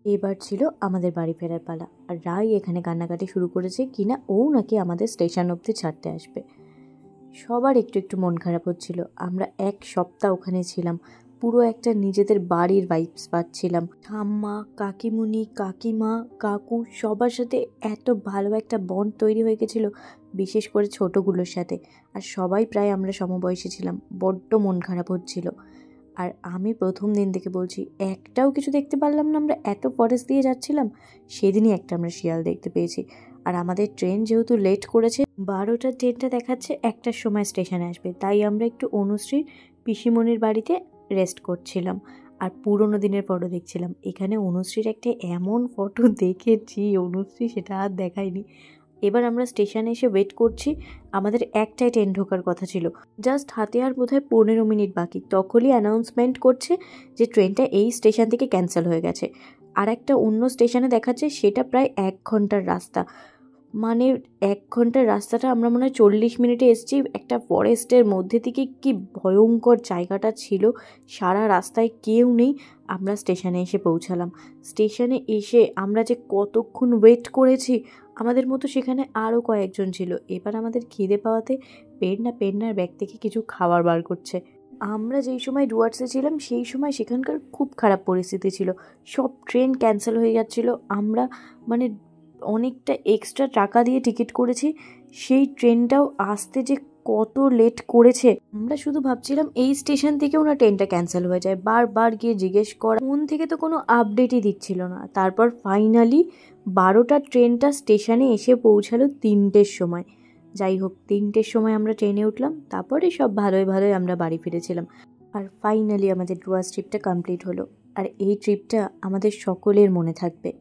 এবার ছিল আমাদের বাড়ি ফেরার পালা। আর রাই এখানে কান্নাকাটি শুরু করেছে কিনা ও নাকি আমাদের স্টেশন অবধি ছাড়তে আসবে। সবার একটু একটু মন খারাপ হচ্ছিল। আমরা 1 সপ্তাহ ওখানে ছিলাম, পুরো একটা নিজেদের বাড়ির ভাইবস পাচ্ছিলাম। ঠাম্মা, কাকিমুনি, কাকিমা, কাকু সবার সাথে এত ভালো একটা বন্ড তৈরি হয়ে গেছিল, বিশেষ করে ছোটোগুলোর সাথে। আর সবাই প্রায় আমরা সমবয়সী ছিলাম। বড্ড মন খারাপ হচ্ছিল। আর আমি প্রথম দিন থেকে বলছি, একটাও কিছু দেখতে পারলাম না। আমরা এত ফরেস্ট দিয়ে যাচ্ছিলাম, সেদিনই একটা আমরা শিয়াল দেখতে পেয়েছি। আর আমাদের ট্রেন যেহেতু লেট করেছে, 12টার ট্রেনটা দেখাচ্ছে 1টার সময় স্টেশনে আসবে, তাই আমরা একটু অনুশ্রীর পিসিমণির বাড়িতে রেস্ট করছিলাম আর পুরোনো দিনের ফটো দেখছিলাম। এখানে অনুশ্রীর একটা এমন ফটো দেখেছি, অনুশ্রী সেটা আর দেখায়নি। এবার আমরা স্টেশনে এসে ওয়েট করছি। আমাদের 1টায় ট্রেন ঢোকার কথা ছিল, জাস্ট হাতে আর বোধহয় 15 মিনিট বাকি। তখনই অ্যানাউন্সমেন্ট করছে যে ট্রেনটা এই স্টেশন থেকে ক্যান্সেল হয়ে গেছে। আর একটা অন্য স্টেশনে দেখাচ্ছে সেটা প্রায় 1 ঘন্টার রাস্তা। মানে 1 ঘন্টার রাস্তাটা আমরা মনে হয় 40 মিনিটে এসেছি। একটা ফরেস্টের মধ্যে থেকে কি ভয়ঙ্কর জায়গাটা ছিল, সারা রাস্তায় কেউ নেই। আমরা স্টেশনে এসে পৌঁছালাম। স্টেশনে এসে আমরা যে কতক্ষণ ওয়েট করেছি, আমাদের মতো সেখানে আরও কয়েকজন ছিল। এবার আমাদের খিদে পাওয়াতে পেন্নার ব্যাগ থেকে কিছু খাবার বার করছে। আমরা যেই সময় ডুয়ার্সে ছিলাম সেই সময় সেখানকার খুব খারাপ পরিস্থিতি ছিল, সব ট্রেন ক্যান্সেল হয়ে যাচ্ছিলো। আমরা মানে অনেকটা এক্সট্রা টাকা দিয়ে টিকিট করেছি, সেই ট্রেনটাও আসতে যে কত লেট করেছে। আমরা শুধু ভাবছিলাম এই স্টেশন থেকেও না ট্রেনটা ক্যান্সেল হয়ে যায়, বারবার গিয়ে জিজ্ঞেস করা, ফোন থেকে তো কোনো আপডেটই দিচ্ছিল না। তারপর ফাইনালি 12টার ট্রেনটা স্টেশনে এসে পৌঁছালো 3টের সময়। যাই হোক, 3টের সময় আমরা ট্রেনে উঠলাম, তারপরে সব ভালোই ভালোই আমরা বাড়ি ফিরেছিলাম। আর ফাইনালি আমাদের ডুয়ার্স ট্রিপটা কমপ্লিট হলো। আর এই ট্রিপটা আমাদের সকলের মনে থাকবে।